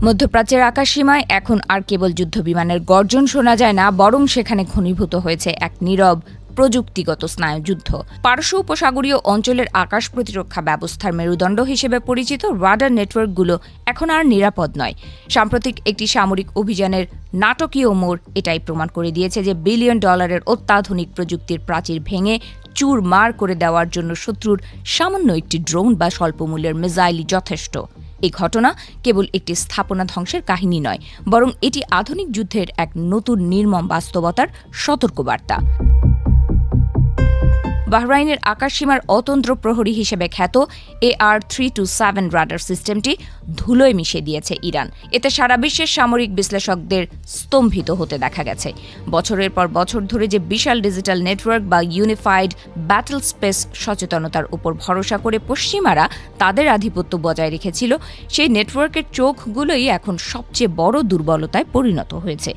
মধ্যপ্রাচ্যের আকাশসীমায় এখন আর কেবল যুদ্ধবিমানের গর্জন শোনা যায় না, বরং সেখানে ঘনীভূত হয়েছে এক নীরব প্রযুক্তিগত স্নায়ুযুদ্ধ। পারস্য উপসাগরীয় অঞ্চলের আকাশ প্রতিরক্ষা ব্যবস্থার মেরুদণ্ড হিসেবে পরিচিত রাডার নেটওয়ার্কগুলো এখন আর নিরাপদ নয়। সাম্প্রতিক একটি সামরিক অভিযানের নাটকীয় মোড় এটাই প্রমাণ করে দিয়েছে যে বিলিয়ন ডলারের অত্যাধুনিক প্রযুক্তির প্রাচীর ভেঙে চুরমার করে দেওয়ার জন্য শত্রুর সামান্য একটি ড্রোন বা স্বল্পমূল্যের মিসাইলই যথেষ্ট। এই ঘটনা কেবল একটি স্থাপনা ধ্বংসের কাহিনী নয়, বরং এটি আধুনিক যুদ্ধের এক নতুন নির্মম বাস্তবতার সতর্কবার্তা। বাহরাইনের আকাশসীমার অতন্ত্র প্রহরী হিসেবে খ্যাত AR-327 রাডার সিস্টেমটি ধুলোয় মিশিয়ে দিয়েছে ইরান। এতে সারা বিশ্বের সামরিক বিশ্লেষকদের স্তম্ভিত হতে দেখা গেছে। বছরের পর বছর ধরে যে বিশাল ডিজিটাল নেটওয়ার্ক বা ইউনিফাইড ব্যাটল স্পেস সচেতনতার উপর ভরসা করে পশ্চিমারা তাদের আধিপত্য বজায় রেখেছিল, সেই নেটওয়ার্কের চোখগুলোই এখন সবচেয়ে বড় দুর্বলতায় পরিণত হয়েছে।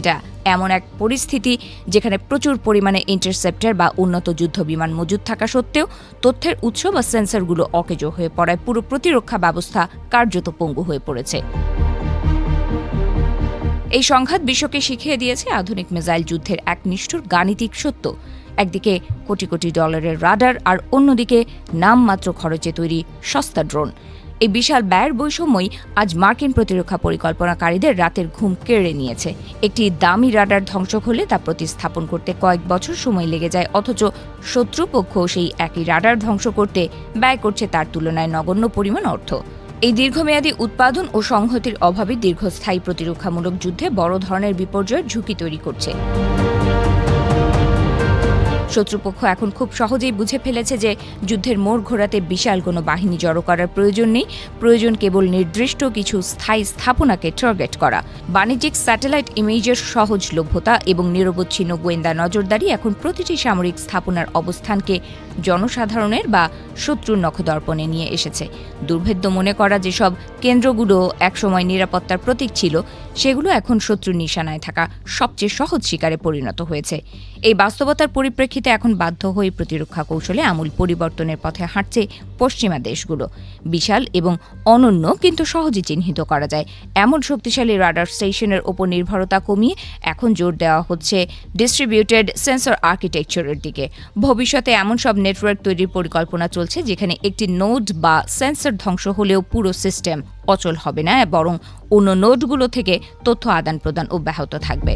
এটা এমন এক পরিস্থিতি যেখানে প্রচুর পরিমাণে ইন্টারসেপ্টর বা উন্নত যুদ্ধবিমান মজুদ থাকা সত্ত্বেও তথ্যের উৎস বা সেন্সরগুলো অকেজো হয়ে পড়ায় পুরো প্রতিরক্ষা ব্যবস্থা কার্যত পঙ্গু হয়ে পড়েছে। এই সংঘাত বিশ্বকে শিখিয়ে দিয়েছে আধুনিক মিসাইল যুদ্ধের এক নিষ্ঠুর গাণিতিক সত্য। একদিকে কোটি কোটি ডলারের রাডার, আর অন্যদিকে নামমাত্র খরচে তৈরি সস্তা ড্রোন। এই বিশাল ব্যয়ের বৈষম্যই আজ মার্কিন প্রতিরক্ষা পরিকল্পনাকারীদের রাতের ঘুম কেড়ে নিয়েছে। একটি দামি রাডার ধ্বংস হলে তা প্রতিস্থাপন করতে কয়েক বছর সময় লেগে যায়, অথচ শত্রুপক্ষ সেই একই রাডার ধ্বংস করতে ব্যয় করছে তার তুলনায় নগণ্য পরিমাণ অর্থ। এই দীর্ঘমেয়াদী উৎপাদন ও সংহতির অভাবে দীর্ঘস্থায়ী প্রতিরক্ষামূলক যুদ্ধে বড় ধরনের বিপর্যয়ের ঝুঁকি তৈরি করছে। শত্রুপক্ষ এখন খুব সহজেই বুঝে ফেলেছে যে যুদ্ধের মোড় ঘোরাতে বিশাল কোনো বাহিনী জড়ো করার প্রয়োজন নেই, প্রয়োজন কেবল নির্দিষ্ট কিছু স্থায়ী স্থাপনাকে টার্গেট করা। বাণিজ্যিক স্যাটেলাইট ইমেজের সহজলভ্যতা এবং নিরবচ্ছিন্ন গোয়েন্দা নজরদারি এখন প্রতিটি সামরিক স্থাপনার অবস্থানকে জনসাধারণের বা শত্রুর নখদর্পণে নিয়ে এসেছে। দুর্ভেদ্য মনে করা যেসব কেন্দ্রগুলো একসময় নিরাপত্তার প্রতীক ছিল, সেগুলো এখন শত্রুর নিশানায় থাকা সবচেয়ে সহজ শিকারে পরিণত হয়েছে। এই বাস্তবতার পরিপ্রেক্ষিতে এখন বাধ্য হয়ে প্রতিরক্ষা কৌশলে আমূল পরিবর্তনের পথে হাঁটছে পশ্চিমা দেশগুলো। বিশাল এবং অনন্য কিন্তু সহজে চিহ্নিত করা যায় এমন শক্তিশালী রাডার স্টেশনের ওপর নির্ভরতা কমিয়ে এখন জোর দেওয়া হচ্ছে ডিস্ট্রিবিউটেড সেন্সর আর্কিটেকচারের দিকে। ভবিষ্যতে এমন সব নেটওয়ার্ক তৈরির পরিকল্পনা চলছে যেখানে একটি নোড বা সেন্সর ধ্বংস হলেও পুরো সিস্টেম অচল হবে না, বরং অন্য নোডগুলো থেকে তথ্য আদান প্রদান অব্যাহত থাকবে।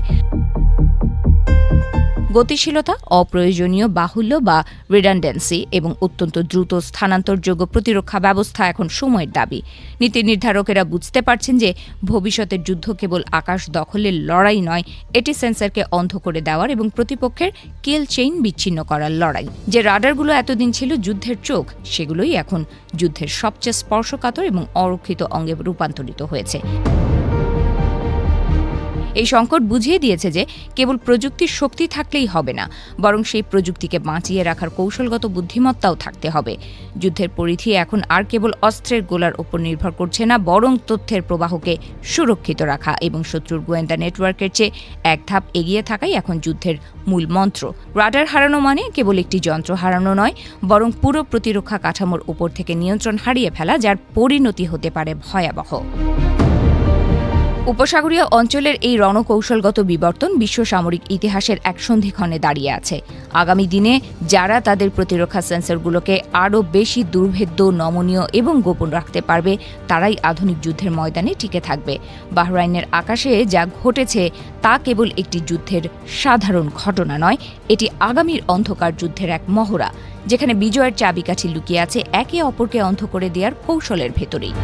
গতিশীলতা, অপ্রয়োজনীয় বাহুল্য বা রিডান্ডেন্সি এবং অত্যন্ত দ্রুত স্থানান্তরযোগ্য প্রতিরক্ষা ব্যবস্থা এখন সময়ের দাবি। নীতি নির্ধারকেরা বুঝতে পারছেন যে ভবিষ্যতের যুদ্ধ কেবল আকাশ দখলের লড়াই নয়, এটি সেন্সরকে অন্ধ করে দেওয়ার এবং প্রতিপক্ষের কিল চেইন বিচ্ছিন্ন করার লড়াই। যে রাডারগুলো এতদিন ছিল যুদ্ধের চোখ, সেগুলোই এখন যুদ্ধের সবচেয়ে স্পর্শকাতর এবং অরক্ষিত অঙ্গে রূপান্তরিত হয়েছে। এই সংকট বুঝিয়ে দিয়েছে যে কেবল প্রযুক্তির শক্তি থাকলেই হবে না, বরং সেই প্রযুক্তিকে বাঁচিয়ে রাখার কৌশলগত বুদ্ধিমত্তাও থাকতে হবে। যুদ্ধের পরিধি এখন আর কেবল অস্ত্রের গোলার উপর নির্ভর করছে না, বরং তথ্যের প্রবাহকে সুরক্ষিত রাখা এবং শত্রুর গোয়েন্দা নেটওয়ার্কের চেয়ে এক ধাপ এগিয়ে থাকাই এখন যুদ্ধের মূল মন্ত্র। রাডার হারানো মানে কেবল একটি যন্ত্র হারানো নয়, বরং পুরো প্রতিরক্ষা কাঠামোর উপর থেকে নিয়ন্ত্রণ হারিয়ে ফেলা, যার পরিণতি হতে পারে ভয়াবহ। উপসাগরীয় অঞ্চলের এই রণকৌশলগত বিবর্তন বিশ্ব সামরিক ইতিহাসের এক সন্ধিক্ষণে দাঁড়িয়ে আছে। আগামী দিনে যারা তাদের প্রতিরক্ষা সেন্সরগুলোকে আরও বেশি দুর্ভেদ্য, নমনীয় এবং গোপন রাখতে পারবে, তারাই আধুনিক যুদ্ধের ময়দানে টিকে থাকবে। বাহরাইনের আকাশে যা ঘটেছে তা কেবল একটি যুদ্ধের সাধারণ ঘটনা নয়, এটি আগামীর অন্ধকার যুদ্ধের এক মহড়া, যেখানে বিজয়ের চাবিকাঠি লুকিয়ে আছে একে অপরকে অন্ধ করে দেওয়ার কৌশলের ভেতরেই।